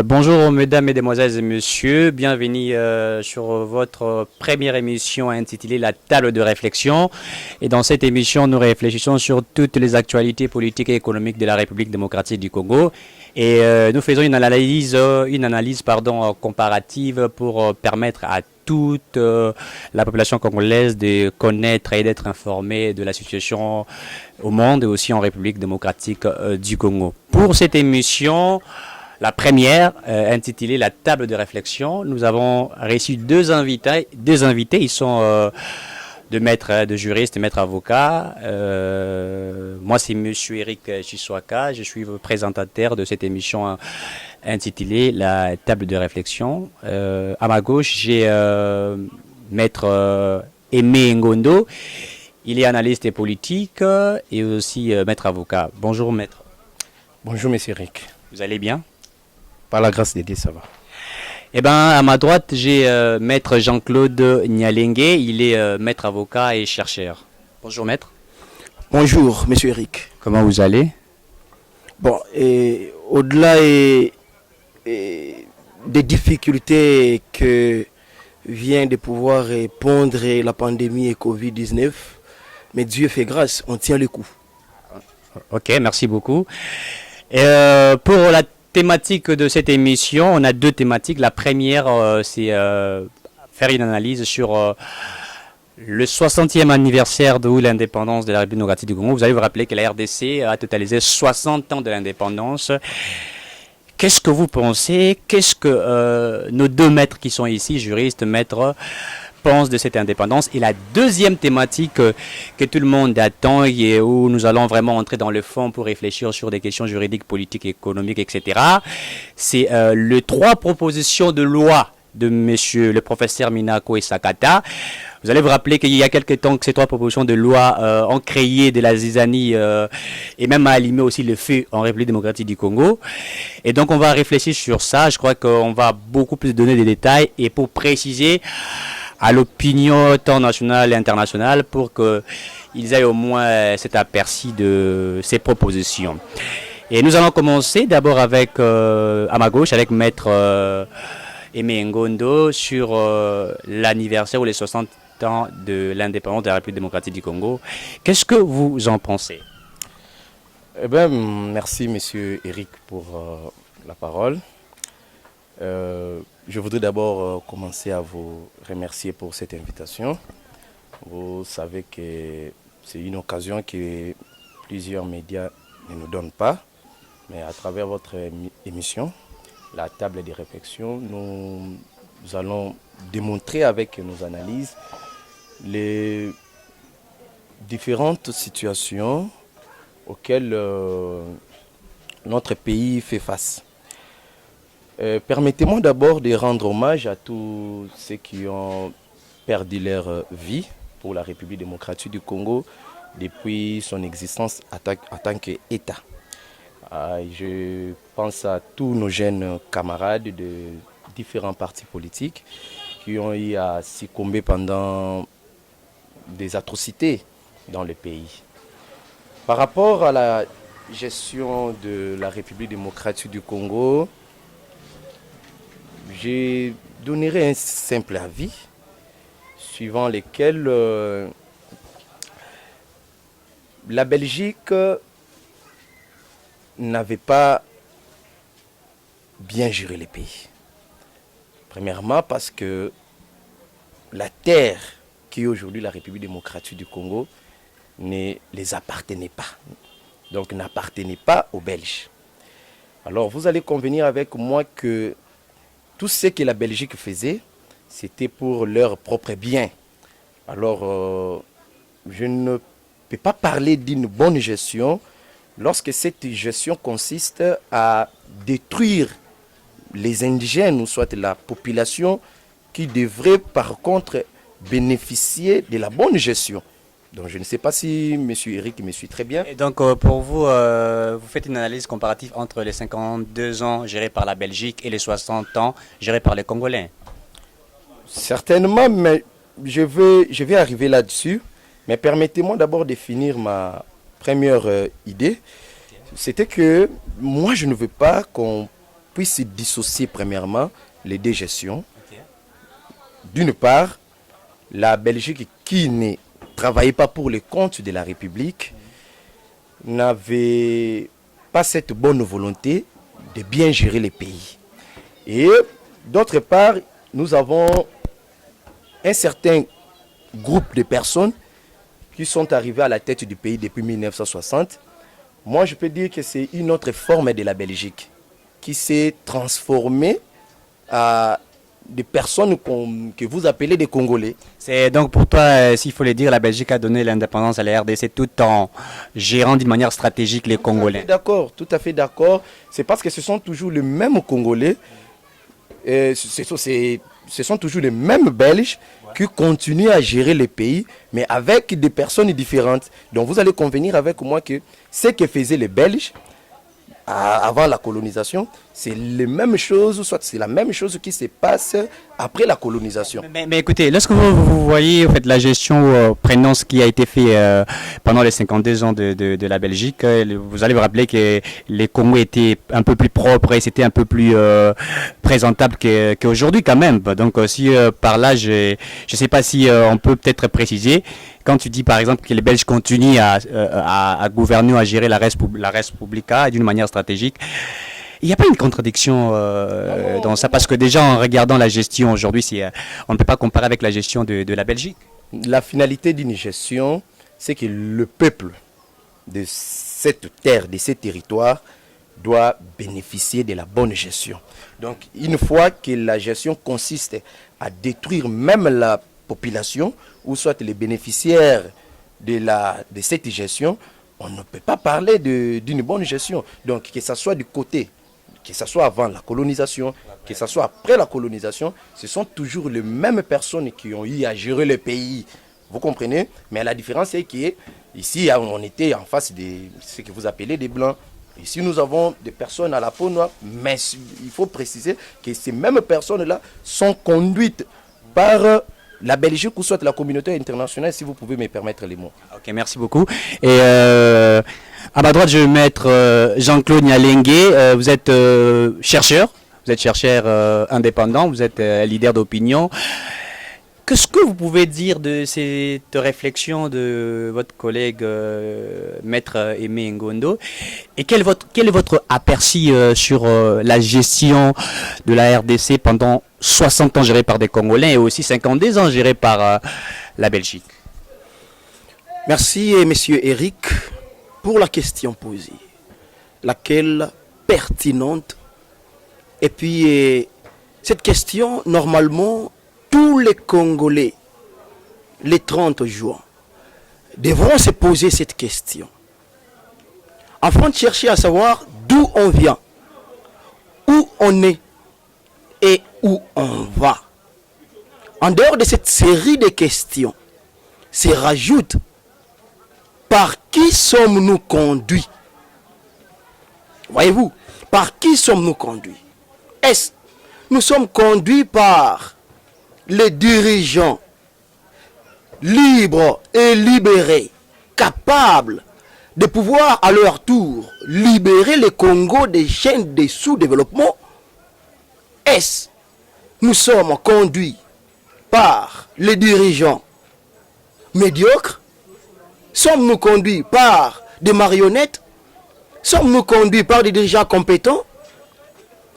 Bonjour mesdames, mesdemoiselles et messieurs, bienvenue sur votre première émission intitulée La table de réflexion. Et dans cette émission, nous réfléchissons sur toutes les actualités politiques et économiques de la République démocratique du Congo. Et nous faisons une analyse comparative pour permettre à toute la population congolaise de connaître et d'être informée de la situation au monde et aussi en République démocratique du Congo. Pour cette émission, la première, intitulée La table de réflexion, nous avons reçu deux invités. Ils sont de juristes, maîtres avocats. Moi, c'est Monsieur Eric Chiswaka. Je suis le présentateur de cette émission intitulée La table de réflexion. À ma gauche, j'ai Maître Aimé Ngondo. Il est analyste et politique et aussi maître avocat. Bonjour, maître. Bonjour, monsieur Eric. Vous allez bien? Par la grâce de Dieu, ça va. Eh ben, à ma droite, j'ai maître Jean-Claude Nyalengue. Il est maître avocat et chercheur. Bonjour, maître. Bonjour, monsieur Eric. Comment vous allez? Bon, et au-delà des difficultés que vient de pouvoir répondre la pandémie et Covid-19, mais Dieu fait grâce, on tient le coup. Ok, merci beaucoup. Pour la thématique de cette émission, on a deux thématiques. La première, c'est faire une analyse sur le 60e anniversaire de l'indépendance de la République démocratique du Congo. Vous allez vous rappeler que la RDC a totalisé 60 ans de l'indépendance. Qu'est-ce que vous pensez? Qu'est-ce que nos deux maîtres qui sont ici, juristes, maîtres, pensent de cette indépendance? Et la deuxième thématique que tout le monde attend et où nous allons vraiment entrer dans le fond pour réfléchir sur des questions juridiques, politiques, économiques, etc., c'est les trois propositions de loi de monsieur le professeur Minako Sakata. Vous allez vous rappeler qu'il y a quelques temps que ces trois propositions de loi ont créé de la zizanie et même allumé aussi le feu en République démocratique du Congo. Et donc on va réfléchir sur ça. Je crois qu'on va beaucoup plus donner des détails et pour préciser à l'opinion tant nationale et internationale pour qu'ils aient au moins cet aperçu de ces propositions. Et nous allons commencer d'abord avec, à ma gauche, avec maître Aimé Ngondo sur l'anniversaire ou les 60 ans de l'indépendance de la République démocratique du Congo. Qu'est-ce que vous en pensez? Eh bien, merci, monsieur Eric, pour la parole. Je voudrais d'abord commencer à vous remercier pour cette invitation. Vous savez que c'est une occasion que plusieurs médias ne nous donnent pas, mais à travers votre émission, la table de réflexion, nous allons démontrer avec nos analyses les différentes situations auxquelles notre pays fait face. Permettez-moi d'abord de rendre hommage à tous ceux qui ont perdu leur vie pour la République démocratique du Congo depuis son existence en tant qu'État. Je pense à tous nos jeunes camarades de différents partis politiques qui ont eu à succomber pendant des atrocités dans le pays. Par rapport à la gestion de la République démocratique du Congo, je donnerai un simple avis suivant lequel la Belgique n'avait pas bien géré le pays. Premièrement parce que la terre qui est aujourd'hui la République démocratique du Congo ne les appartenait pas. Donc n'appartenait pas aux Belges. Alors vous allez convenir avec moi que tout ce que la Belgique faisait, c'était pour leur propre bien. Alors je ne peux pas parler d'une bonne gestion lorsque cette gestion consiste à détruire les indigènes ou soit la population qui devrait par contre bénéficier de la bonne gestion. Donc je ne sais pas si M. Eric me suit très bien. Et donc pour vous, vous faites une analyse comparative entre les 52 ans gérés par la Belgique et les 60 ans gérés par les Congolais? Certainement, mais je vais arriver là-dessus. Mais permettez-moi d'abord de finir ma première idée. C'était que moi, je ne veux pas qu'on puisse dissocier premièrement les deux gestions. D'une part, la Belgique qui ne travaillait pas pour les comptes de la République n'avait pas cette bonne volonté de bien gérer les pays. Et d'autre part, nous avons un certain groupe de personnes qui sont arrivées à la tête du pays depuis 1960. Moi, je peux dire que c'est une autre forme de la Belgique qui s'est transformée à des personnes que vous appelez des Congolais. C'est donc pour toi, s'il faut le dire, la Belgique a donné l'indépendance à la RDC tout en gérant d'une manière stratégique les Congolais. D'accord, tout à fait d'accord. C'est parce que ce sont toujours les mêmes Congolais, ce sont toujours les mêmes Belges qui continuent à gérer les pays, mais avec des personnes différentes. Donc vous allez convenir avec moi que ce que faisaient les Belges avant la colonisation, c'est les mêmes choses, soit c'est la même chose qui se passe après la colonisation. Mais écoutez, lorsque vous voyez en fait, la gestion, prenant ce qui a été fait pendant les 52 ans de la Belgique, vous allez vous rappeler que les Congos étaient un peu plus propres et c'était un peu plus présentable qu'aujourd'hui quand même. Donc si par là, je ne sais pas si on peut peut-être préciser, quand tu dis par exemple que les Belges continuent à gouverner, à gérer la Res Publica d'une manière stratégique, il n'y a pas une contradiction dans ça, parce que déjà en regardant la gestion aujourd'hui, on ne peut pas comparer avec la gestion de la Belgique. La finalité d'une gestion, c'est que le peuple de cette terre, de ces territoires, doit bénéficier de la bonne gestion. Donc une fois que la gestion consiste à détruire même la population, ou soit les bénéficiaires de cette gestion, on ne peut pas parler d'une bonne gestion. Donc que ce soit du côté, que ce soit avant la colonisation, que ce soit après la colonisation, ce sont toujours les mêmes personnes qui ont eu à gérer le pays. Vous comprenez? Mais la différence c'est qu'ici, on était en face de ce que vous appelez des Blancs. Ici, nous avons des personnes à la peau noire, mais il faut préciser que ces mêmes personnes-là sont conduites par la Belgique ou soit la communauté internationale, si vous pouvez me permettre les mots. Ok, merci beaucoup. Et à ma droite, je vais mettre Jean-Claude Nyalengue. Vous êtes chercheur, indépendant, vous êtes leader d'opinion. Qu'est-ce que vous pouvez dire de cette réflexion de votre collègue Maître Aimé Ngondo, et quel est votre aperçu sur la gestion de la RDC pendant 60 ans gérée par des Congolais et aussi 52 ans gérée par la Belgique? Merci, monsieur Eric, pour la question posée, laquelle pertinente. Et puis, cette question, normalement, tous les Congolais, les 30 juin, devront se poser cette question, afin de chercher à savoir d'où on vient, où on est et où on va. En dehors de cette série de questions, se rajoute par qui sommes-nous conduits? Voyez-vous, par qui sommes-nous conduits? Est-ce nous sommes conduits par les dirigeants libres et libérés, capables de pouvoir à leur tour libérer le Congo des chaînes de sous-développement? Est-ce nous sommes conduits par les dirigeants médiocres? Sommes-nous conduits par des marionnettes? Sommes-nous conduits par des dirigeants compétents?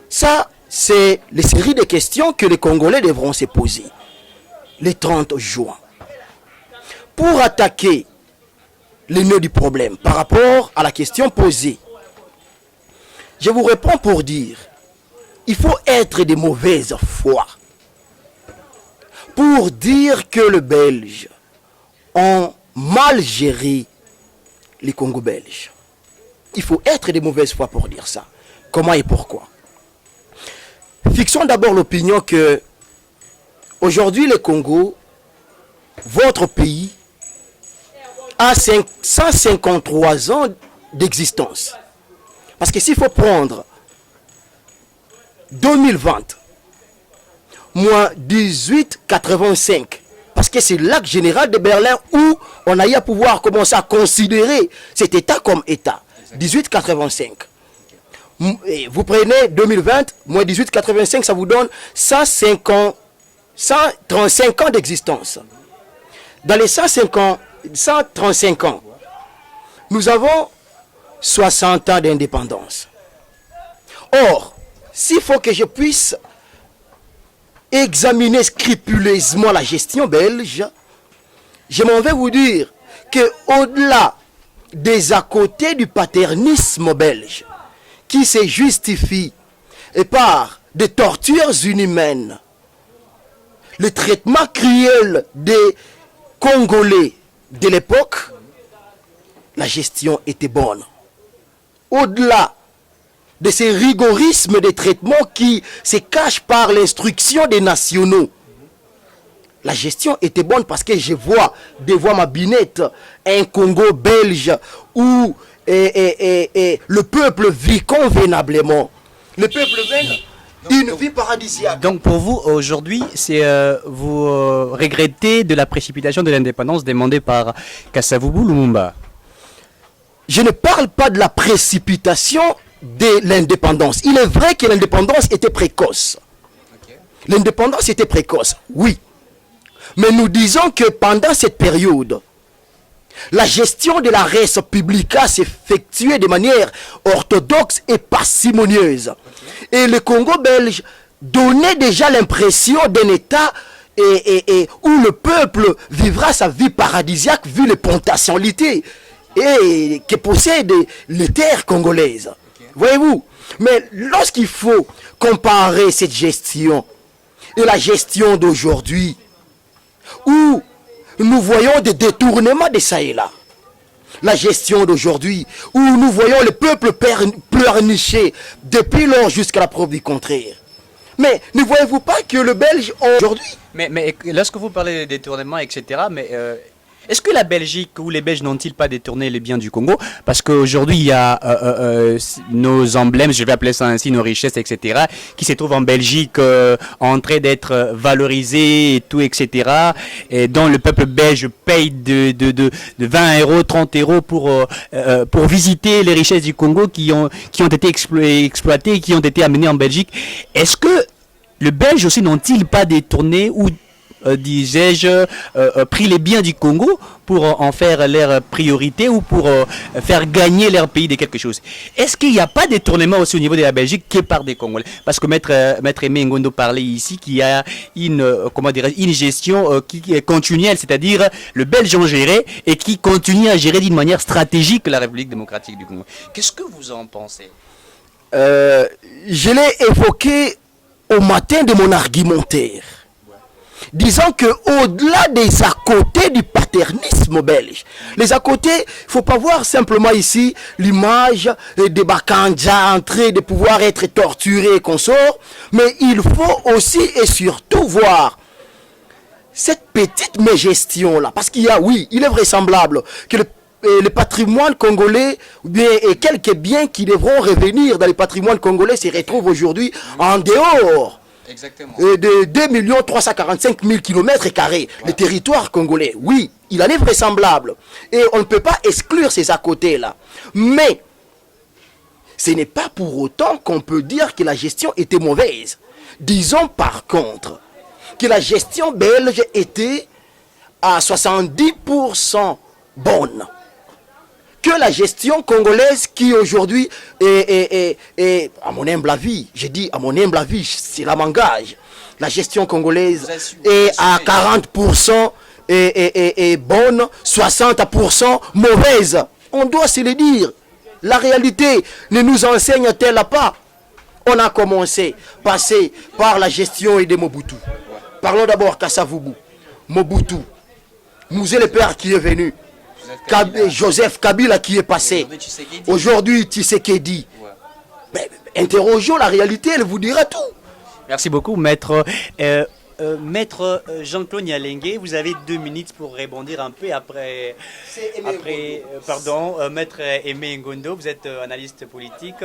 Ça, c'est les séries de questions que les Congolais devront se poser le 30 juin. Pour attaquer le nœud du problème par rapport à la question posée, je vous réponds pour dire, il faut être de mauvaise foi pour dire que les Belges ont mal géré les Congo belges. Il faut être de mauvaise foi pour dire ça. Comment et pourquoi? Fixons d'abord l'opinion que aujourd'hui le Congo, votre pays, a 153 ans d'existence. Parce que s'il faut prendre 2020, moins 1885, parce que c'est l'acte général de Berlin où on a eu à pouvoir commencer à considérer cet État comme État. 1885. Et vous prenez 2020, moins 18, 85, ça vous donne 135 ans d'existence. Dans les 135 ans, nous avons 60 ans d'indépendance. Or, s'il faut que je puisse examiner scrupuleusement la gestion belge, je m'en vais vous dire que au-delà des à côté du paternisme belge, qui se justifie et par des tortures inhumaines, le traitement cruel des Congolais de l'époque, la gestion était bonne. Au-delà de ces rigorismes de traitement qui se cachent par l'instruction des nationaux, la gestion était bonne parce que je vois devant ma binette un Congo belge où le peuple vit convenablement. Le peuple mène une vie paradisiaque. Donc pour vous, aujourd'hui, c'est vous regrettez de la précipitation de l'indépendance demandée par Kasavubu Lumumba? Je ne parle pas de la précipitation de l'indépendance. Il est vrai que l'indépendance était précoce. L'indépendance était précoce, oui. Mais nous disons que pendant cette période, la gestion de la res publica s'effectuait de manière orthodoxe et parcimonieuse. Et le Congo belge donnait déjà l'impression d'un État où le peuple vivra sa vie paradisiaque vu les potentialités et que possède les terres congolaises. Voyez-vous? Mais lorsqu'il faut comparer cette gestion et la gestion d'aujourd'hui, où nous voyons des détournements de ça et là, la gestion d'aujourd'hui, où nous voyons le peuple pleurnicher depuis lors jusqu'à la preuve du contraire. Mais ne voyez-vous pas que le Belge aujourd'hui... Mais lorsque vous parlez de détournement, etc., mais est-ce que la Belgique ou les Belges n'ont-ils pas détourné les biens du Congo? Parce qu'aujourd'hui, il y a nos emblèmes, je vais appeler ça ainsi, nos richesses, etc., qui se trouvent en Belgique en train d'être valorisés et tout, etc., et dont le peuple belge paye de 20 euros, 30 euros pour visiter les richesses du Congo qui ont été exploitées, qui ont été amenées en Belgique. Est-ce que le Belge aussi n'ont-ils pas détourné ou disais-je, pris les biens du Congo pour en faire leur priorité ou pour faire gagner leur pays de quelque chose? Est-ce qu'il n'y a pas de détournement aussi au niveau de la Belgique que par des Congolais? Parce que Maître Aimé Ngondo parlait ici qu'il y a une gestion qui est continuelle, c'est-à-dire le Belge en gérait et qui continue à gérer d'une manière stratégique la République démocratique du Congo. Qu'est-ce que vous en pensez? Je l'ai évoqué au matin de mon argumentaire. Disons que au-delà des à côté du paternisme belge, les à côté, il ne faut pas voir simplement ici l'image des Bakandja en train de pouvoir être torturés et consorts, mais il faut aussi et surtout voir cette petite mégestion-là. Parce qu'il y a, oui, il est vraisemblable que le patrimoine congolais, ou bien et quelques biens qui devront revenir dans le patrimoine congolais se retrouvent aujourd'hui en dehors. Exactement. De 2 345 000 km², le territoire congolais. Oui, il en est vraisemblable. Et on ne peut pas exclure ces à côté-là. Mais, ce n'est pas pour autant qu'on peut dire que la gestion était mauvaise. Disons par contre que la gestion belge était à 70% bonne. Que la gestion congolaise qui aujourd'hui est, à mon humble avis, j'ai dit à mon humble avis, cela m'engage, la gestion congolaise est à 40% est bonne, 60% mauvaise. On doit se le dire. La réalité ne nous enseigne-t-elle pas? On a commencé, passer par la gestion et de Mobutu. Parlons d'abord Kasavubu, Mobutu, Mouzé le père qui est venu. Joseph Kabila qui est passé. Aujourd'hui, Tshisekedi. Mais interrogeons la réalité, elle vous dira tout. Merci beaucoup, maître. Maître Jean-Claude Nyalengue, vous avez 2 minutes pour rebondir un peu après. Maître Aimé Ngondo, vous êtes analyste politique.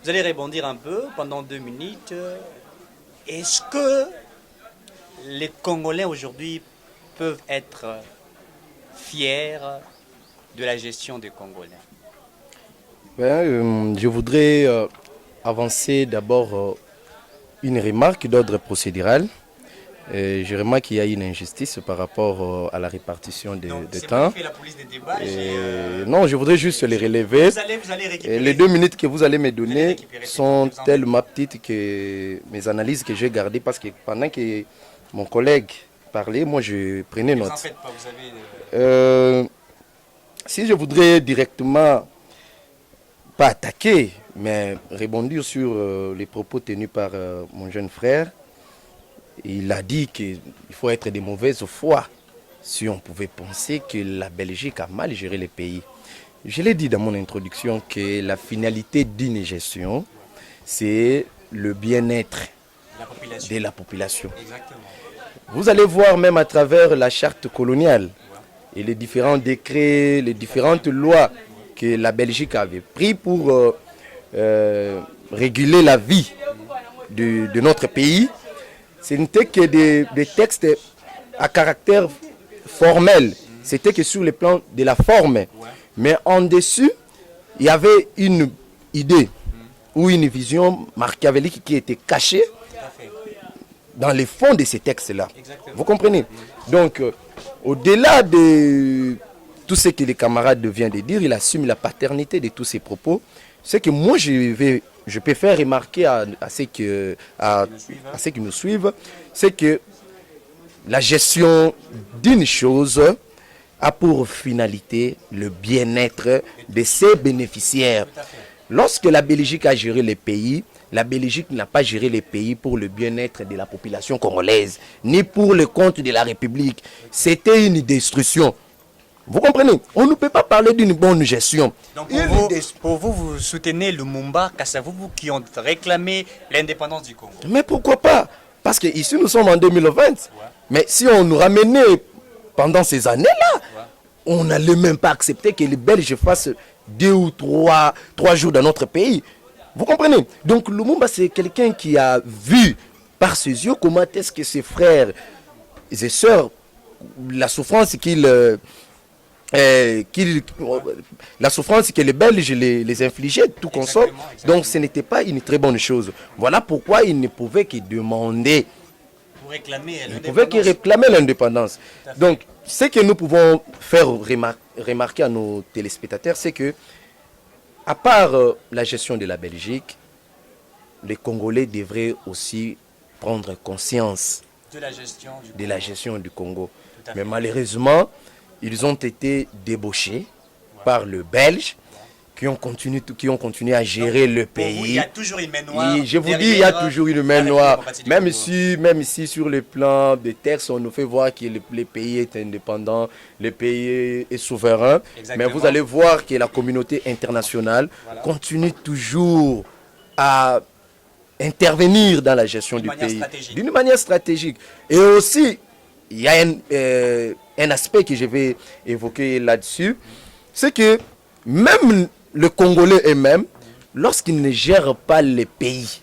Vous allez rebondir un peu pendant 2 minutes. Est-ce que les Congolais aujourd'hui peuvent être fiers de la gestion des Congolais? Je voudrais avancer d'abord une remarque d'ordre procédural. Je remarque qu'il y a une injustice par rapport à la répartition de temps. Non, je voudrais juste les relever. Les 2 minutes que vous allez me donner sont tellement petites que mes analyses que j'ai gardées, parce que pendant que mon collègue parlait, moi je prenais note. Si je voudrais directement, pas attaquer, mais rebondir sur les propos tenus par mon jeune frère, il a dit qu'il faut être de mauvaise foi si on pouvait penser que la Belgique a mal géré le pays. Je l'ai dit dans mon introduction que la finalité d'une gestion, c'est le bien-être de la population. Exactement. Vous allez voir même à travers la charte coloniale et les différents décrets, les différentes lois que la Belgique avait pris pour réguler la vie de notre pays. Ce n'était que des textes à caractère formel. C'était que sur le plan de la forme. Mais en dessus, il y avait une idée ou une vision machiavélique qui était cachée dans les fonds de ces textes-là. Vous comprenez? Donc, au-delà de tout ce que les camarades viennent de dire, il assume la paternité de tous ces propos. Ce que moi, je peux faire remarquer à ceux qui nous suivent, c'est que la gestion d'une chose a pour finalité le bien-être de ses bénéficiaires. Lorsque la Belgique a géré le pays, la Belgique n'a pas géré le pays pour le bien-être de la population congolaise, ni pour le compte de la République. C'était une destruction. Vous comprenez? On ne peut pas parler d'une bonne gestion. Donc pour vous, vous soutenez Lumumba, Kasavubu qui ont réclamé l'indépendance du Congo. Mais pourquoi pas? Parce que ici nous sommes en 2020. Mais si on nous ramenait pendant ces années-là, on n'allait même pas accepter que les Belges fassent 2 ou 3 jours dans notre pays. Vous comprenez? Donc Lumumba, c'est quelqu'un qui a vu par ses yeux comment est-ce que ses frères et sœurs, la souffrance la souffrance que les Belges les infligeaient, tout consort. Donc ce n'était pas une très bonne chose. Voilà pourquoi ils ne pouvaient que demander, ils pouvaient que réclamer l'indépendance. Donc ce que nous pouvons faire remarquer à nos téléspectateurs, c'est que, à part la gestion de la Belgique, les Congolais devraient aussi prendre conscience de la gestion du Congo. Mais malheureusement, ils ont été débauchés par le Belge qui ont continué à gérer le pays. Vous, il y a toujours une main noire. Je vous dis, il y a toujours une main noire. Même ici, sur le plan des textes, on nous fait voir que le pays est indépendant, le pays est souverain. Exactement. Mais vous allez voir que la communauté internationale continue toujours à intervenir dans la gestion du pays d'une manière stratégique. Et aussi, il y a un aspect que je vais évoquer là-dessus, c'est que même le Congolais eux-mêmes, lorsqu'ils ne gèrent pas le pays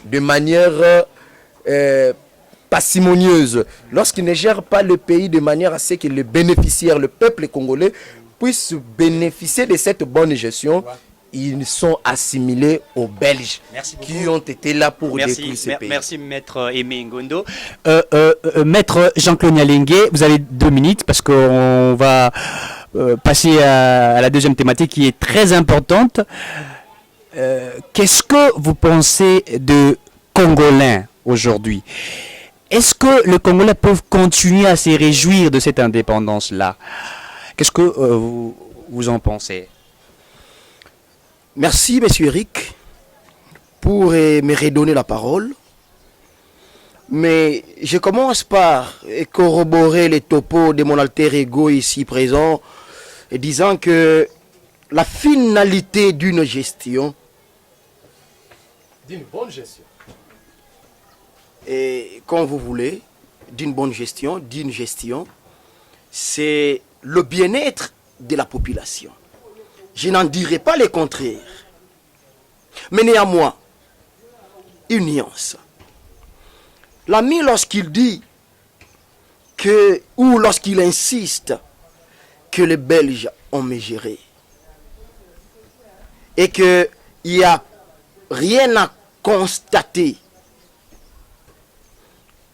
de manière parcimonieuse, lorsqu'ils ne gèrent pas le pays de manière à ce que les bénéficiaires, le peuple congolais, puissent bénéficier de cette bonne gestion, ils sont assimilés aux Belges qui ont été là pour détruire ce pays. Merci Maître Aimé Ngondo. Maître Jean-Claude Nyalengue, vous avez 2 minutes parce qu'on va passer à la deuxième thématique qui est très importante. Qu'est-ce que vous pensez de Congolais aujourd'hui? Est-ce que les Congolais peuvent continuer à se réjouir de cette indépendance-là? Qu'est-ce que vous en pensez? Merci, monsieur Eric, pour me redonner la parole. Mais je commence par corroborer les topos de mon alter ego ici présent, disant que la finalité d'une gestion, d'une bonne gestion, et quand vous voulez, d'une gestion, c'est le bien-être de la population. Je n'en dirai pas le contraire. Mais néanmoins, une nuance. L'ami, lorsqu'il dit que, ou lorsqu'il insiste que les Belges ont mieux géré, et qu'il n'y a rien à constater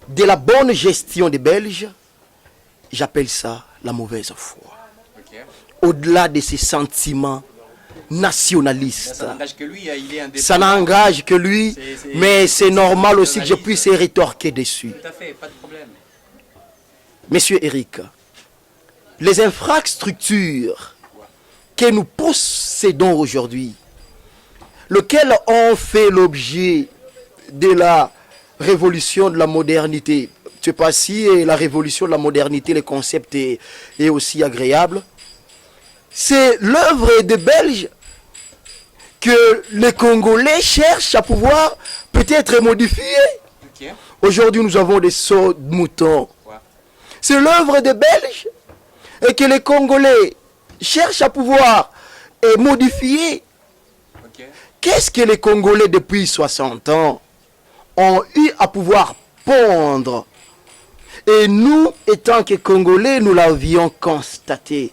de la bonne gestion des Belges, j'appelle ça la mauvaise foi. Au-delà de ces sentiments nationalistes. Ça n'engage que lui, il est indépendant. Ça n'engage que lui, mais c'est normal aussi que je puisse rétorquer dessus. Tout à fait, pas de problème. Monsieur Eric, les infrastructures que nous possédons aujourd'hui, lesquelles ont fait l'objet de la révolution de la modernité, je ne sais pas si la révolution de la modernité, le concept est aussi agréable, c'est l'œuvre des Belges que les Congolais cherchent à pouvoir peut-être modifier. Okay. Aujourd'hui, nous avons des sauts de moutons. Ouais. C'est l'œuvre des Belges et que les Congolais cherchent à pouvoir modifier. Okay. Qu'est-ce que les Congolais depuis 60 ans ont eu à pouvoir pondre? Et nous, étant que Congolais, nous l'avions constaté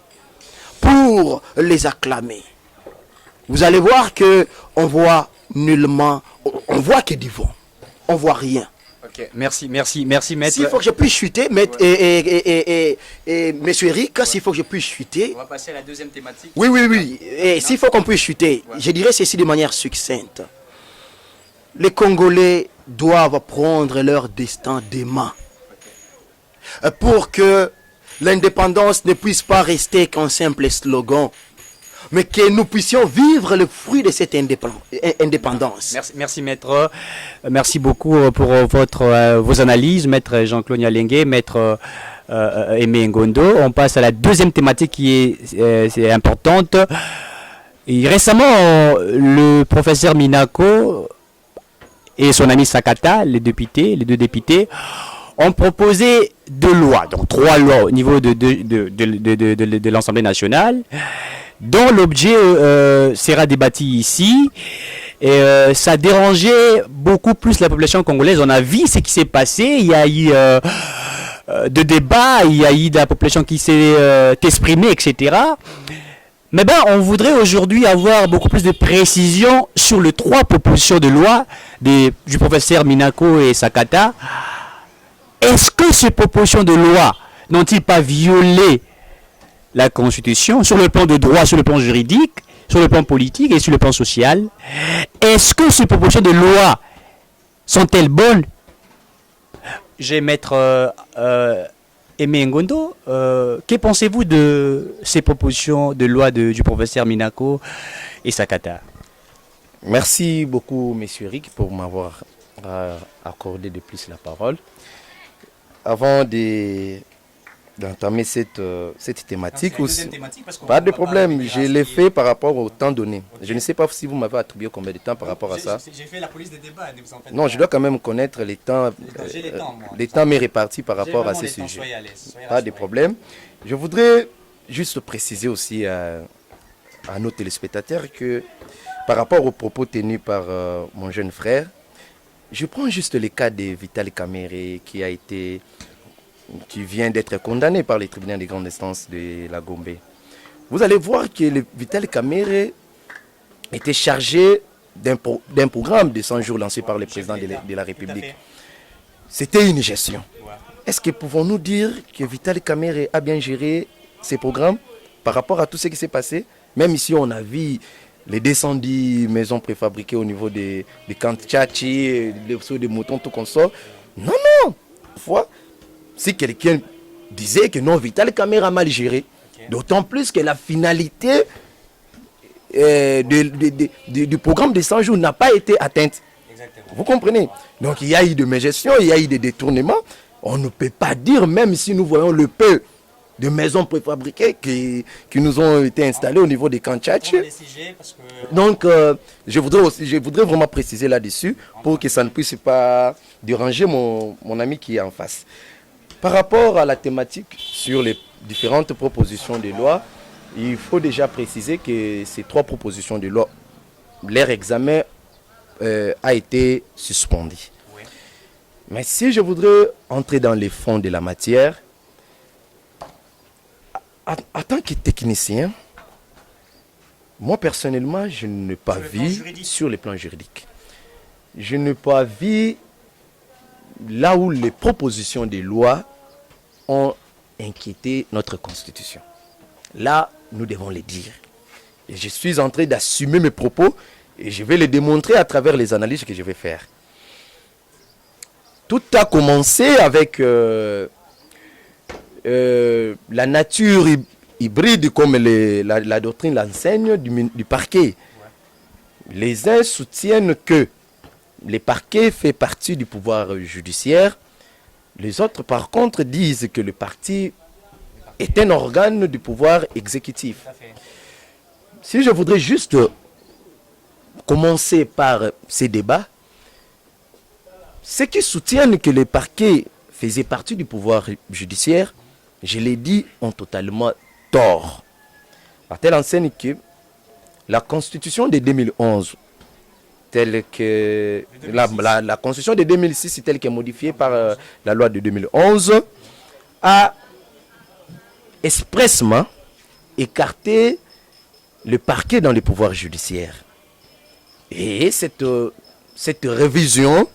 pour les acclamer. Vous allez voir que on voit nullement, on voit que du vent, on voit rien. Ok, merci maître. S'il faut que je puisse chuter, maître, et monsieur Eric, s'il faut que je puisse chuter. On va passer à la deuxième thématique. Oui. Et s'il faut qu'on puisse chuter, je dirais ceci de manière succincte. Les Congolais doivent prendre leur destin des mains. Pour que l'indépendance ne puisse pas rester qu'un simple slogan, mais que nous puissions vivre le fruit de cette indépendance. Merci maître. Merci beaucoup pour vos analyses, maître Jean-Claude Nyalengue, maître Aimé Ngondo. On passe à la deuxième thématique qui est importante. Et récemment, le professeur Minako et son ami Sakata, les deux députés, ont proposé 2 lois, donc 3 lois au niveau de l'Assemblée nationale, dont l'objet sera débattu ici. Et ça dérangeait beaucoup plus la population congolaise. On a vu ce qui s'est passé. Il y a eu de débats, il y a eu de la population qui s'est exprimée, etc. Mais on voudrait aujourd'hui avoir beaucoup plus de précision sur les 3 propositions de loi du professeur Minako et Sakata. Est-ce que ces propositions de loi n'ont-ils pas violé la Constitution sur le plan de droit, sur le plan juridique, sur le plan politique et sur le plan social? Est-ce que ces propositions de loi sont-elles bonnes? Je vais mettre Aimé Ngondo. Que pensez-vous de ces propositions de loi du professeur Minako et Sakata? Merci beaucoup, monsieur Eric, pour m'avoir accordé de plus la parole. Avant d'entamer cette thématique, pas de problème, je l'ai fait par rapport au temps donné. Je ne sais pas si vous m'avez attribué combien de temps par rapport à ça. J'ai fait la police des débats. Non, je dois quand même connaître les temps. Les temps m'est répartis par rapport à ces sujets. Pas de problème. Je voudrais juste préciser aussi à nos téléspectateurs que par rapport aux propos tenus par mon jeune frère, je prends juste le cas de Vital Kamerhe qui vient d'être condamné par les tribunaux de grande instance de la Gombe. Vous allez voir que Vital Kamerhe était chargé d'un programme de 100 jours lancé par le président de la République. C'était une gestion. Est-ce que pouvons-nous dire que Vital Kamerhe a bien géré ces programmes par rapport à tout ce qui s'est passé? Même ici, on a vu les 210 maisons préfabriquées au niveau des camps Tchachi, les sauts de moutons, tout comme ça. Non. Si quelqu'un disait que non, Vital Kamerhe a mal géré, d'autant plus que la finalité du programme de 100 jours n'a pas été atteinte. Exactement. Vous comprenez? Donc il y a eu de mégestion, il y a eu des détournements. On ne peut pas dire, même si nous voyons le peu de maisons préfabriquées qui nous ont été installées au niveau des camps Tchachi. Donc je voudrais vraiment préciser là-dessus pour que ça ne puisse pas déranger mon ami qui est en face. Par rapport à la thématique sur les différentes propositions de loi, il faut déjà préciser que ces 3 propositions de loi, leur examen a été suspendu. Oui. Mais si je voudrais entrer dans les fonds de la matière, en tant que technicien, Moi, personnellement, je n'ai pas Sur le plan vu juridique. sur le plan juridique. Je n'ai pas vu là où les propositions de loi ont inquiété notre Constitution. Là, nous devons les dire. Et je suis en train d'assumer mes propos et je vais les démontrer à travers les analyses que je vais faire. Tout a commencé avec la nature hybride, comme la doctrine l'enseigne, du parquet. Les uns soutiennent que le parquet fait partie du pouvoir judiciaire. Les autres, par contre, disent que le parti est un organe du pouvoir exécutif. Tout à fait. Si je voudrais juste commencer par ces débats, ceux qui soutiennent que le parquet faisait partie du pouvoir judiciaire, je l'ai dit, ont totalement tort. À telle enseigne que la Constitution de 2011, telle que la Constitution de 2006, telle que modifiée par la loi de 2011, a expressément écarté le parquet dans le pouvoir judiciaire. Et cette révision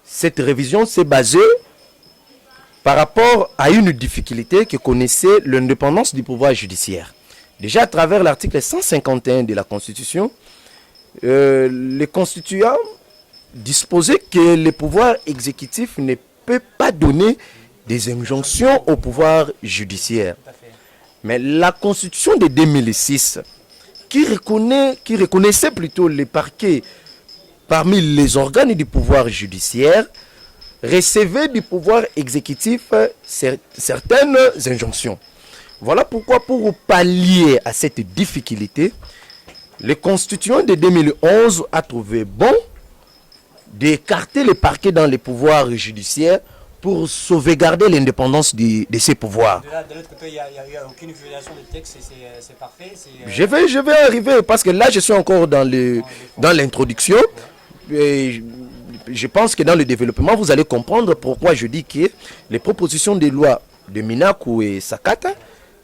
s'est basée par rapport à une difficulté que connaissait l'indépendance du pouvoir judiciaire. Déjà à travers l'article 151 de la Constitution, les constituants disposaient que le pouvoir exécutif ne peut pas donner des injonctions au pouvoir judiciaire. Mais la Constitution de 2006, qui reconnaissait plutôt les parquets parmi les organes du pouvoir judiciaire, recevait du pouvoir exécutif certaines injonctions. Voilà pourquoi, pour pallier à cette difficulté, le constituant de 2011 a trouvé bon d'écarter les parquets dans les pouvoirs judiciaires pour sauvegarder l'indépendance de ces pouvoirs. De l'autre côté, il n'y a aucune violation du texte, c'est parfait. Je vais arriver, parce que là, je suis encore dans l'introduction. Et je pense que dans le développement, vous allez comprendre pourquoi je dis que les propositions de loi de Minaku et Sakata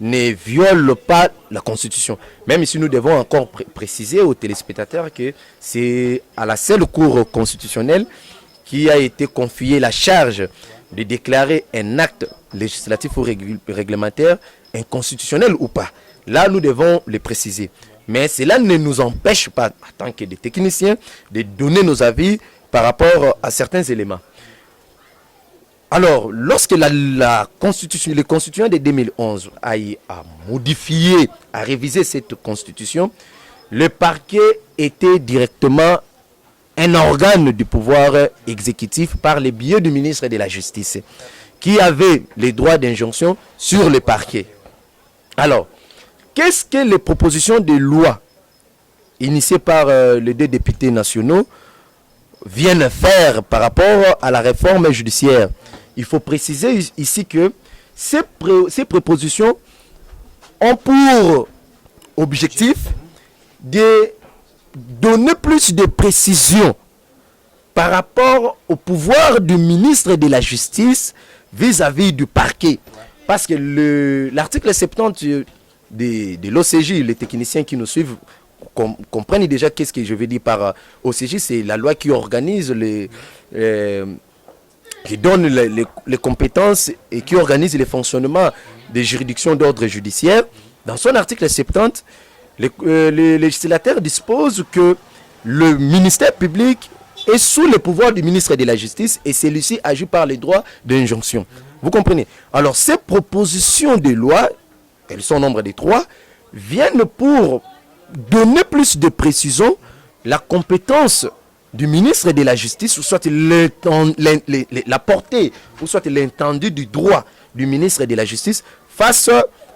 ne violent pas la Constitution. Même si nous devons encore préciser aux téléspectateurs que c'est à la seule Cour constitutionnelle qui a été confiée la charge de déclarer un acte législatif ou réglementaire inconstitutionnel ou pas. Là, nous devons le préciser. Mais cela ne nous empêche pas, en tant que des techniciens, de donner nos avis par rapport à certains éléments. Alors, lorsque le constituant de 2011 a modifié, a révisé cette constitution, le parquet était directement un organe du pouvoir exécutif par le biais du ministre de la Justice, qui avait les droits d'injonction sur le parquet. Alors, qu'est-ce que les propositions de loi initiées par les deux députés nationaux viennent faire par rapport à la réforme judiciaire? Il faut préciser ici que ces propositions ont pour objectif de donner plus de précision par rapport au pouvoir du ministre de la Justice vis-à-vis du parquet. Parce que l'article 70 de l'OCJ, les techniciens qui nous suivent comprennent déjà qu'est-ce que je veux dire par OCJ. C'est la loi qui organise qui donne les compétences et qui organise le fonctionnement des juridictions d'ordre judiciaire. Dans son article 70, les législateurs disposent que le ministère public est sous le pouvoir du ministre de la Justice et celui-ci agit par les droits d'injonction. Vous comprenez? Alors ces propositions de loi, elles sont au nombre de 3, viennent pour donner plus de précision la compétence du ministre de la Justice, ou soit la portée, ou soit l'étendue du droit du ministre de la Justice face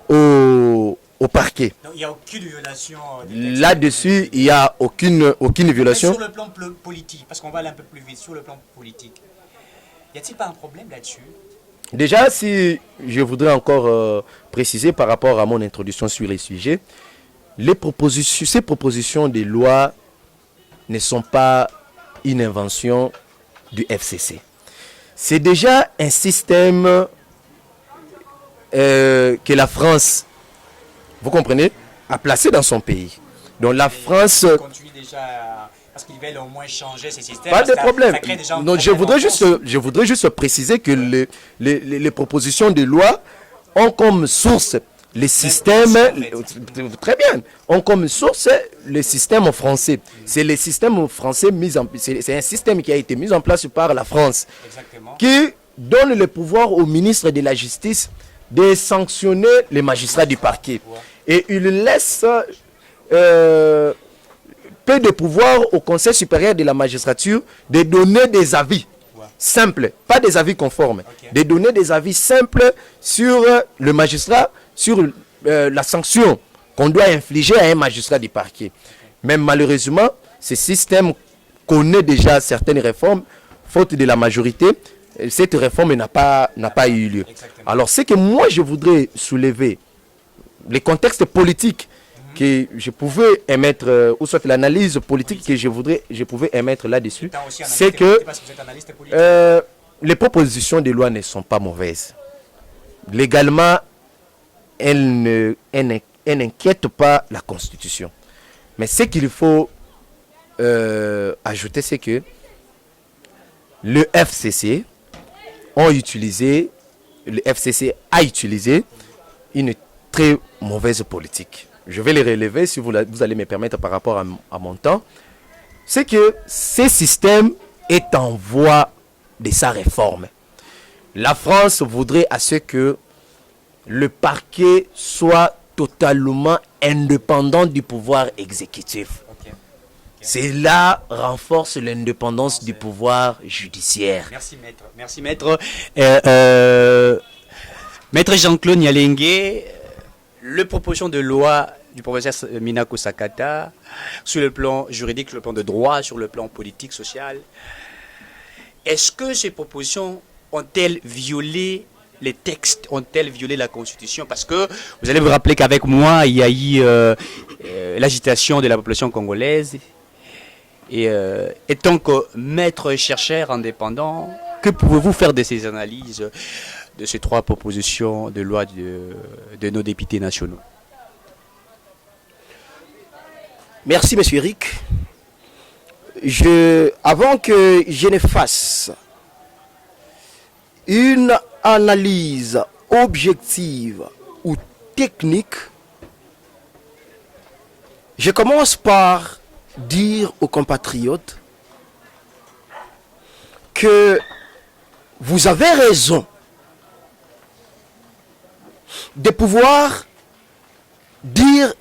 au parquet. Donc il n'y a aucune violation. Là-dessus, il n'y a aucune violation. Sur le plan politique, parce qu'on va aller un peu plus vite, sur le plan politique, y a-t-il pas un problème là-dessus? Déjà, si je voudrais encore préciser par rapport à mon introduction sur les sujets, ces propositions de loi ne sont pas une invention du FCC. C'est déjà un système que la France, vous comprenez, à placer dans son pays. Donc la France... continue déjà, parce qu'ils veulent au moins changer ces systèmes. Pas de problème. Donc, je je voudrais juste préciser que les propositions de loi ont comme source les systèmes, très bien, ont comme source les systèmes français. C'est les systèmes français c'est un système qui a été mis en place par la France, qui donne le pouvoir au ministre de la Justice de sanctionner les magistrats du parquet. Et il laisse peu de pouvoir au Conseil supérieur de la magistrature de donner des avis simples, pas des avis conformes, de donner des avis simples sur le magistrat, sur la sanction qu'on doit infliger à un magistrat du parquet. Mais malheureusement, ce système connaît déjà certaines réformes, faute de la majorité. Cette réforme n'a pas eu lieu. Alors, ce que moi je voudrais soulever, les contextes politiques que je pouvais émettre, ou soit l'analyse politique que je pouvais émettre là-dessus, c'est que les propositions de loi ne sont pas mauvaises. Légalement, elles n'inquiètent pas la Constitution. Mais ce qu'il faut ajouter, c'est que le FCC a utilisé une très mauvaise politique. Je vais les relever si vous allez me permettre par rapport à mon temps. C'est que ce système est en voie de sa réforme. La France voudrait à ce que le parquet soit totalement indépendant du pouvoir exécutif. Cela renforce l'indépendance du pouvoir judiciaire. Merci maître. Merci maître. Maître Jean-Claude Nyalengue, la proposition de loi du professeur Minaku Sakata, sur le plan juridique, sur le plan de droit, sur le plan politique, social, est-ce que ces propositions ont-elles violé les textes, ont-elles violé la Constitution? Parce que vous allez vous rappeler qu'avec moi, il y a eu l'agitation de la population congolaise. Et étant que maître chercheur indépendant, que pouvez-vous faire de ces analyses de ces trois propositions de loi de nos députés nationaux? Merci, monsieur Eric. Avant que je ne fasse une analyse objective ou technique, je commence par dire aux compatriotes que vous avez raison de pouvoir dire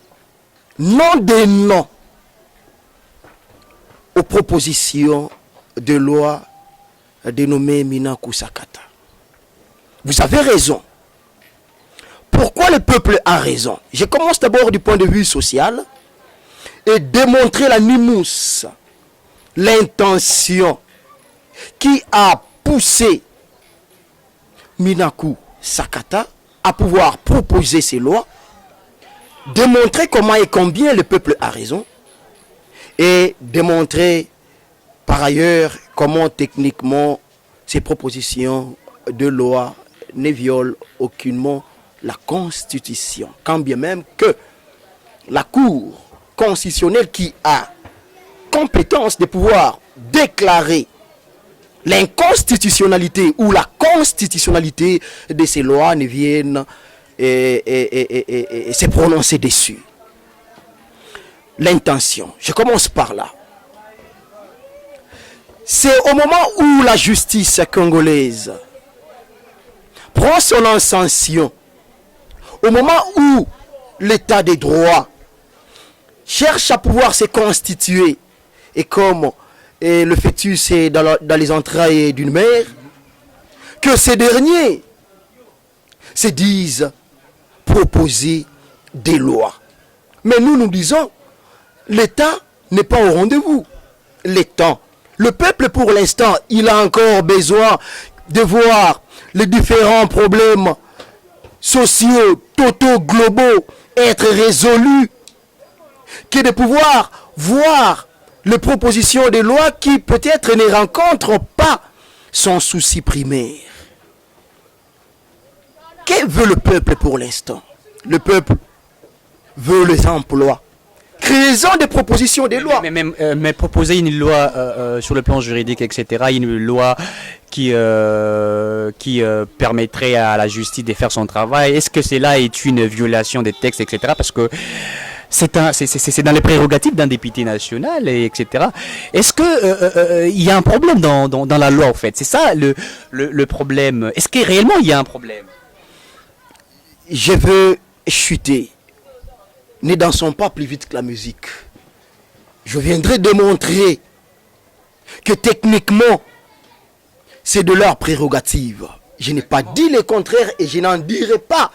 non des noms aux propositions de loi dénommées Minaku Sakata. Vous avez raison. Pourquoi le peuple a raison? Je commence d'abord du point de vue social et démontrer la nimousse, l'intention qui a poussé Minaku Sakata à pouvoir proposer ces lois, démontrer comment et combien le peuple a raison, et démontrer par ailleurs comment techniquement ces propositions de loi ne violent aucunement la Constitution, quand bien même que la Cour constitutionnelle qui a compétence de pouvoir déclarer l'inconstitutionnalité ou la constitutionnalité de ces lois ne viennent et se prononcer dessus. L'intention, je commence par là. C'est au moment où la justice congolaise prend son ascension, au moment où l'état des droits cherche à pouvoir se constituer, et comme le fœtus est dans les entrailles d'une mère, que ces derniers se disent proposer des lois. Mais nous disons, l'État n'est pas au rendez-vous. Le peuple pour l'instant, il a encore besoin de voir les différents problèmes sociaux, totaux, globaux être résolus, que de pouvoir voir les propositions de loi qui peut-être ne rencontrent pas son souci primaire. Que veut le peuple pour l'instant? Le peuple veut les emplois. Créons des propositions de loi. Mais proposer une loi sur le plan juridique, etc., une loi qui permettrait à la justice de faire son travail, est-ce que cela est une violation des textes, etc., parce que c'est dans les prérogatives d'un député national, etc. Est-ce que il y a un problème dans la loi, en fait? C'est ça le problème. Est-ce que réellement il y a un problème? Je veux chuter. Ne dansons pas plus vite que la musique. Je viendrai démontrer que techniquement, c'est de leur prérogative. Je n'ai pas dit le contraire et je n'en dirai pas.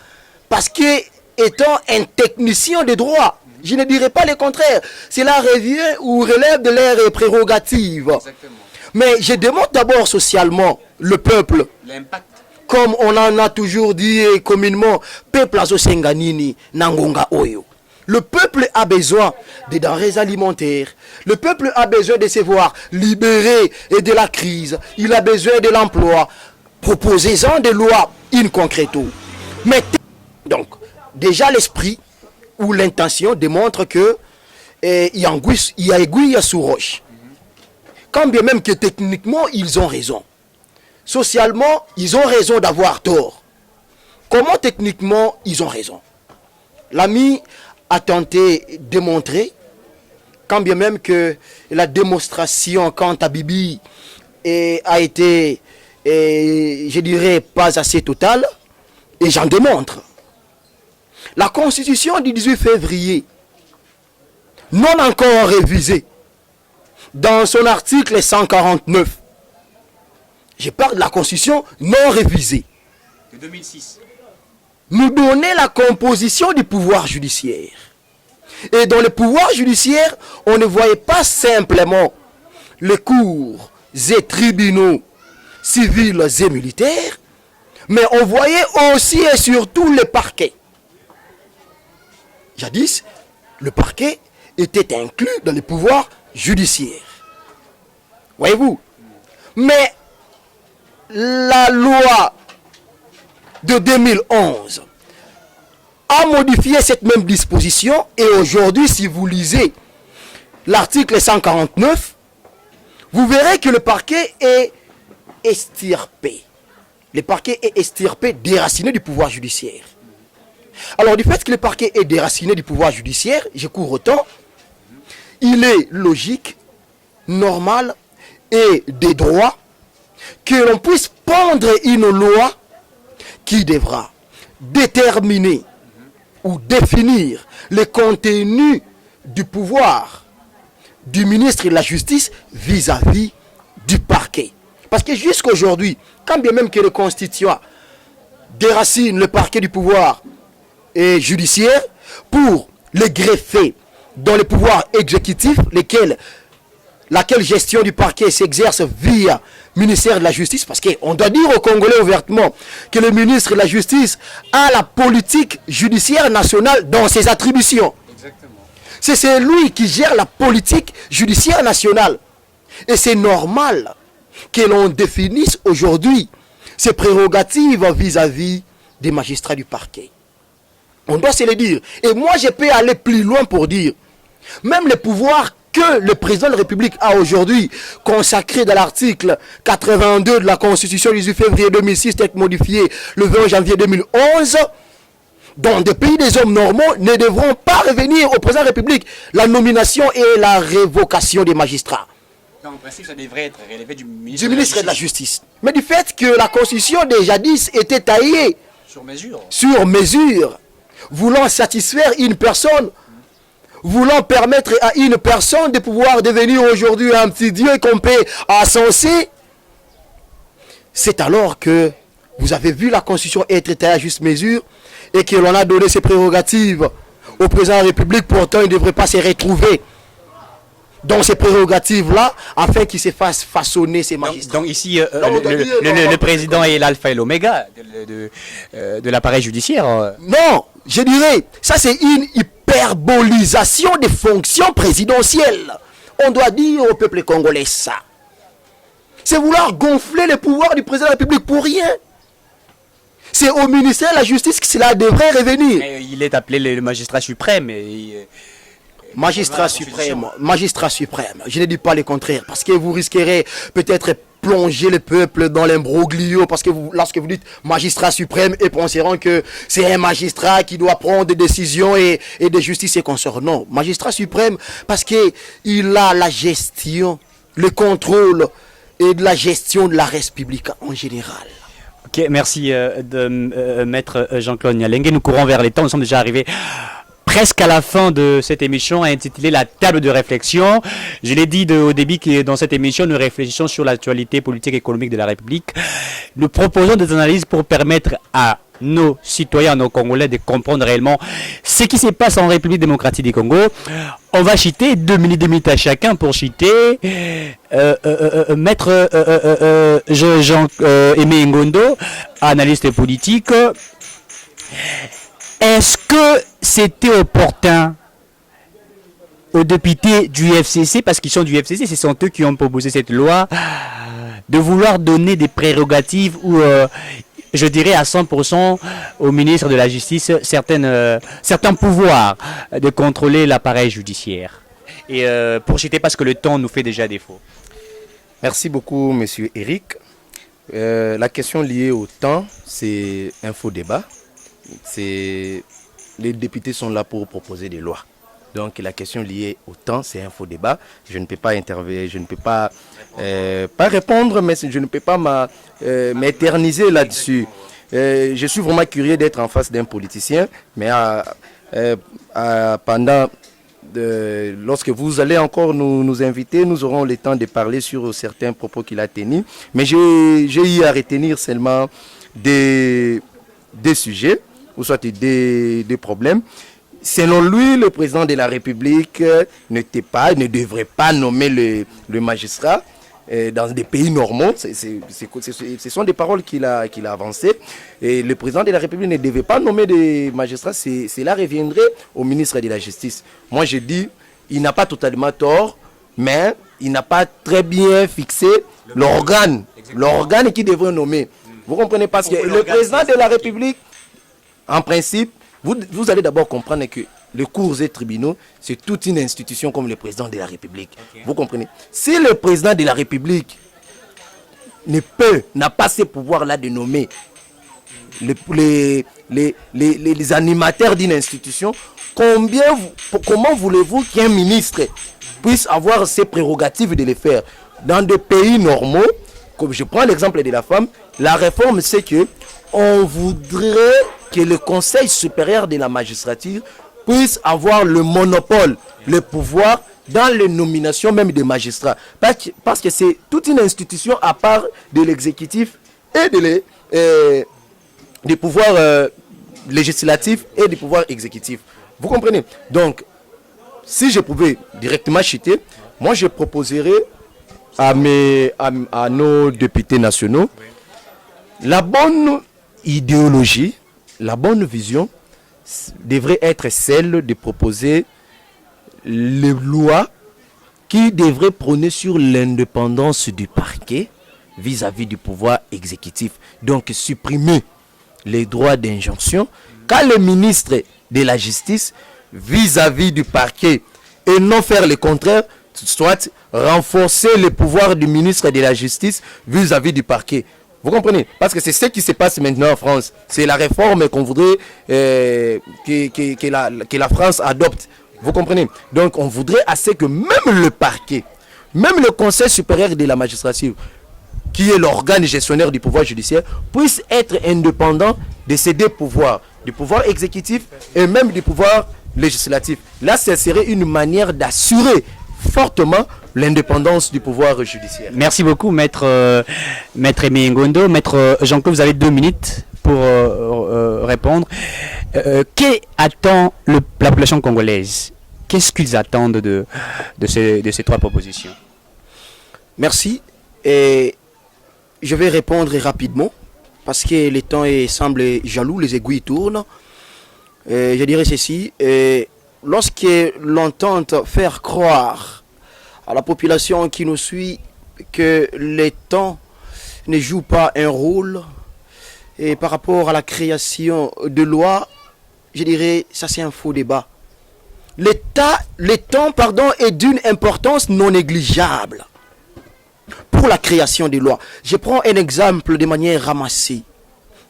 Parce que, étant un technicien de droit, je ne dirai pas le contraire. Cela revient ou relève de leurs prérogatives. Exactement. Mais je demande d'abord socialement le peuple. L'impact. Comme on en a toujours dit communément, peuple azosenganini nangonga oyo. Le peuple a besoin des denrées alimentaires. Le peuple a besoin de se voir libéré et de la crise. Il a besoin de l'emploi. Proposez-en des lois in concreto. Mais donc, déjà l'esprit ou l'intention démontre que il y a aiguille sous roche. Quand bien même que techniquement, ils ont raison. Socialement, ils ont raison d'avoir tort. Comment techniquement, ils ont raison? L'ami a tenté de démontrer, quand bien même que la démonstration quant à Bibi a été, je dirais, pas assez totale, et j'en démontre. La Constitution du 18 février, non encore révisée, dans son article 149, je parle de la Constitution non révisée, De 2006. nous donnait la composition du pouvoir judiciaire. Et dans le pouvoir judiciaire, on ne voyait pas simplement les cours et tribunaux civils et militaires, mais on voyait aussi et surtout les parquets. Jadis, le parquet était inclus dans le pouvoir judiciaire. Voyez-vous? Mais la loi de 2011 a modifié cette même disposition et aujourd'hui, si vous lisez l'article 149, vous verrez que le parquet est extirpé. Le parquet est extirpé, déraciné du pouvoir judiciaire. Alors, du fait que le parquet est déraciné du pouvoir judiciaire, je cours autant, il est logique, normal et des droits que l'on puisse prendre une loi qui devra déterminer ou définir le contenu du pouvoir du ministre de la Justice vis-à-vis du parquet. Parce que jusqu'à aujourd'hui, quand bien même que le constituant déracine le parquet du pouvoir judiciaire pour les greffer dans le pouvoir exécutif, laquelle gestion du parquet s'exerce via ministère de la Justice, parce qu'on doit dire aux Congolais ouvertement que le ministre de la Justice a la politique judiciaire nationale dans ses attributions. Exactement. C'est lui qui gère la politique judiciaire nationale. Et c'est normal que l'on définisse aujourd'hui ses prérogatives vis-à-vis des magistrats du parquet. On doit se le dire. Et moi, je peux aller plus loin pour dire, même les pouvoirs que le président de la République a aujourd'hui consacré dans l'article 82 de la Constitution du 18 février 2006, texte modifié le 20 janvier 2011, dans des pays des hommes normaux, ne devront pas revenir au président de la République la nomination et la révocation des magistrats. En principe, ça devrait être relevé du ministre de la Justice. Mais du fait que la Constitution de jadis était taillée sur mesure, voulant satisfaire une personne, voulant permettre à une personne de pouvoir devenir aujourd'hui un petit Dieu qu'on peut encenser, c'est alors que vous avez vu la Constitution être taillée à juste mesure et que l'on a donné ses prérogatives au président de la République. Pourtant, il ne devrait pas se retrouver dans ces prérogatives-là afin qu'il se fasse façonner ses magistrats. Donc ici, le président est l'alpha et l'oméga de l'appareil judiciaire. Non, je dirais, ça c'est une hyperbolisation des fonctions présidentielles. On doit dire au peuple congolais ça. C'est vouloir gonfler le pouvoir du président de la République pour rien. C'est au ministère de la Justice que cela devrait revenir. Mais il est appelé le magistrat suprême. Magistrat suprême, magistrat suprême. Je ne dis pas le contraire, parce que vous risquerez peut-être plonger le peuple dans l'imbroglio, parce que lorsque vous dites magistrat suprême, ils penseront que c'est un magistrat qui doit prendre des décisions et de justice et consorts. Non, magistrat suprême, parce qu'il a la gestion, le contrôle et de la gestion de la République en général. Ok, merci maître Jean-Claude Nyalengue. Nous courons vers les temps, nous sommes déjà arrivés presque à la fin de cette émission intitulée La table de réflexion. Je l'ai dit au début que dans cette émission, nous réfléchissons sur l'actualité politique et économique de la République. Nous proposons des analyses pour permettre à nos citoyens, à nos Congolais de comprendre réellement ce qui se passe en République démocratique du Congo. On va citer 2 minutes à chacun pour citer maître Jean-Aimé Ngondo, analyste politique. Est-ce que c'était opportun aux députés du FCC, parce qu'ils sont du FCC, ce sont eux qui ont proposé cette loi, de vouloir donner des prérogatives ou, je dirais à 100% au ministre de la Justice certains pouvoirs de contrôler l'appareil judiciaire? Et pour citer, parce que le temps nous fait déjà défaut. Merci beaucoup, monsieur Eric. La question liée au temps, c'est un faux débat. Les députés sont là pour proposer des lois. Donc la question liée au temps, c'est un faux débat. Je ne peux pas intervenir, je ne peux pas répondre, mais je ne peux pas m'éterniser là-dessus. Je suis vraiment curieux d'être en face d'un politicien, mais lorsque vous allez encore nous inviter, nous aurons le temps de parler sur certains propos qu'il a tenus. Mais j'ai eu à retenir seulement des sujets, ou soit des problèmes. Selon lui, le président de la République ne devrait pas nommer le magistrat dans des pays normaux. Ce sont des paroles qu'il a avancées. Et le président de la République ne devait pas nommer des magistrats. Cela reviendrait au ministre de la Justice. Moi, je dis, il n'a pas totalement tort, mais il n'a pas très bien fixé l'organe qui devrait nommer. Vous comprenez? Parce que le président de la République, en principe, vous allez d'abord comprendre que les cours et tribunaux, c'est toute une institution comme le président de la République. Okay. Vous comprenez? Si le président de la République n'a pas ces pouvoirs-là de nommer les animateurs d'une institution, comment voulez-vous qu'un ministre puisse avoir ces prérogatives de les faire? Dans des pays normaux, comme je prends l'exemple de la femme, la réforme, c'est que on voudrait que le Conseil supérieur de la magistrature puisse avoir le monopole, le pouvoir dans les nominations même des magistrats. Parce que c'est toute une institution à part de l'exécutif et des pouvoirs législatifs et des pouvoirs exécutifs. Vous comprenez? Donc, si je pouvais directement citer, moi je proposerais à nos députés nationaux la bonne idéologie, la bonne vision devrait être celle de proposer les lois qui devraient prôner sur l'indépendance du parquet vis-à-vis du pouvoir exécutif. Donc supprimer les droits d'injonction quand le ministre de la Justice vis-à-vis du parquet et non faire le contraire, soit renforcer les pouvoirs du ministre de la Justice vis-à-vis du parquet. Vous comprenez? Parce que c'est ce qui se passe maintenant en France. C'est la réforme qu'on voudrait que la France adopte. Vous comprenez? Donc on voudrait assez que même le parquet, même le Conseil supérieur de la magistrature, qui est l'organe gestionnaire du pouvoir judiciaire, puisse être indépendant de ces deux pouvoirs, du pouvoir exécutif et même du pouvoir législatif. Là, ce serait une manière d'assurer fortement l'indépendance du pouvoir judiciaire. Merci beaucoup, maître Aimé Ngondo. Maître Jean-Claude, vous avez 2 minutes pour répondre. Qu'attend la population congolaise? Qu'est-ce qu'ils attendent de ces 3 propositions? Merci. Et je vais répondre rapidement parce que le temps semble jaloux, les aiguilles tournent. Je dirais ceci. Lorsque l'on tente faire croire à la population qui nous suit que le temps ne joue pas un rôle, Et par rapport à la création de lois, je dirais, ça c'est un faux débat. Le temps, est d'une importance non négligeable pour la création des lois. Je prends un exemple de manière ramassée.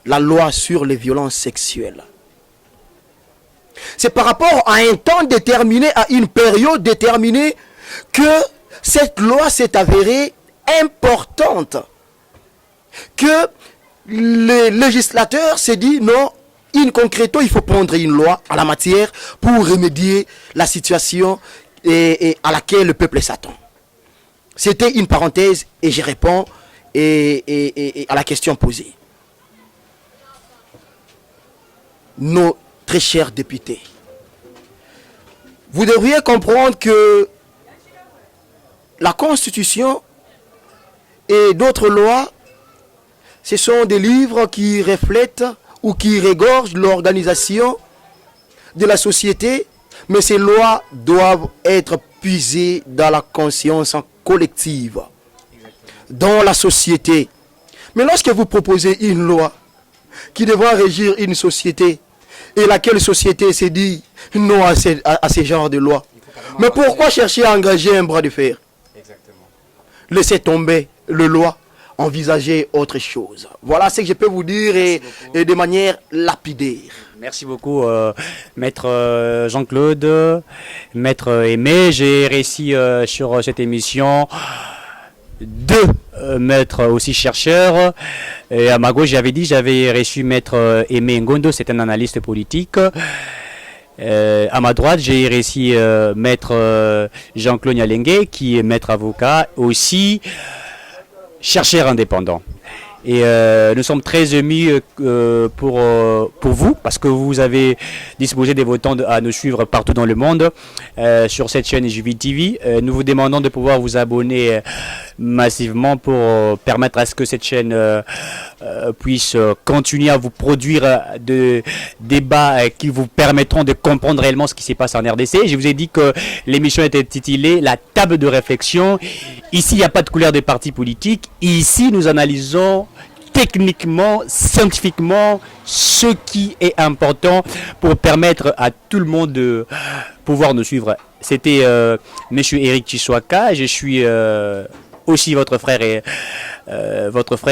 La loi sur les violences sexuelles. C'est par rapport à un temps déterminé, à une période déterminée, que cette loi s'est avérée importante. Que le législateur s'est dit non, in concreto, il faut prendre une loi à la matière pour remédier la situation à laquelle le peuple s'attend. C'était une parenthèse et je réponds à la question posée. Nos très chers députés, vous devriez comprendre que la Constitution et d'autres lois, ce sont des livres qui reflètent ou qui regorgent l'organisation de la société, mais ces lois doivent être puisées dans la conscience collective, dans la société. Mais lorsque vous proposez une loi qui devra régir une société, et laquelle société s'est dit non à ces genres de lois, mais pourquoi chercher à engager un bras de fer? Laissez tomber le loi, envisager autre chose. Voilà ce que je peux vous dire et de manière lapidaire. Merci beaucoup, Maître Jean-Claude, Maître Aimé. J'ai réussi sur cette émission deux maîtres aussi chercheurs. Et à ma gauche, j'avais reçu Maître Aimé Ngondo, c'est un analyste politique. À ma droite, j'ai reçu Maître Jean-Claude Nyalengue, qui est maître avocat, aussi chercheur indépendant. Et nous sommes très émus pour vous, parce que vous avez disposé de vos temps à nous suivre partout dans le monde sur cette chaîne JVTV. Nous vous demandons de pouvoir vous abonner massivement pour permettre à ce que cette chaîne puisse continuer à vous produire de débats qui vous permettront de comprendre réellement ce qui se passe en RDC. Je vous ai dit que l'émission était intitulée La table de réflexion. Ici, il n'y a pas de couleur de parti politique. Ici, nous analysons techniquement, scientifiquement, ce qui est important pour permettre à tout le monde de pouvoir nous suivre. C'était Monsieur Eric Chiswaka. Je suis aussi votre frère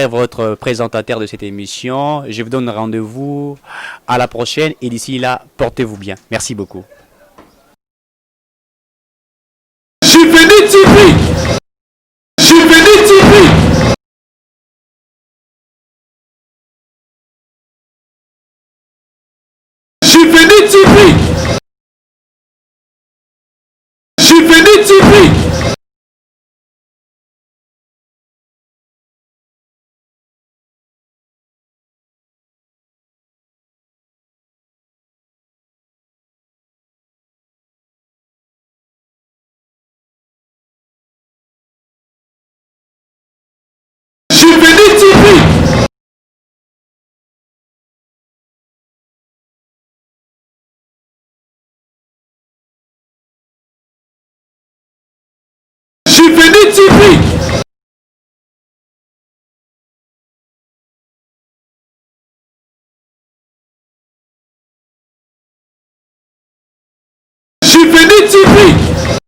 votre présentateur de cette émission. Je vous donne rendez-vous à la prochaine et d'ici là, portez-vous bien. Merci beaucoup. JVD TV. JVD TV. JVD TV. JVD TV. JVD TV. JVD TV. JVD TV.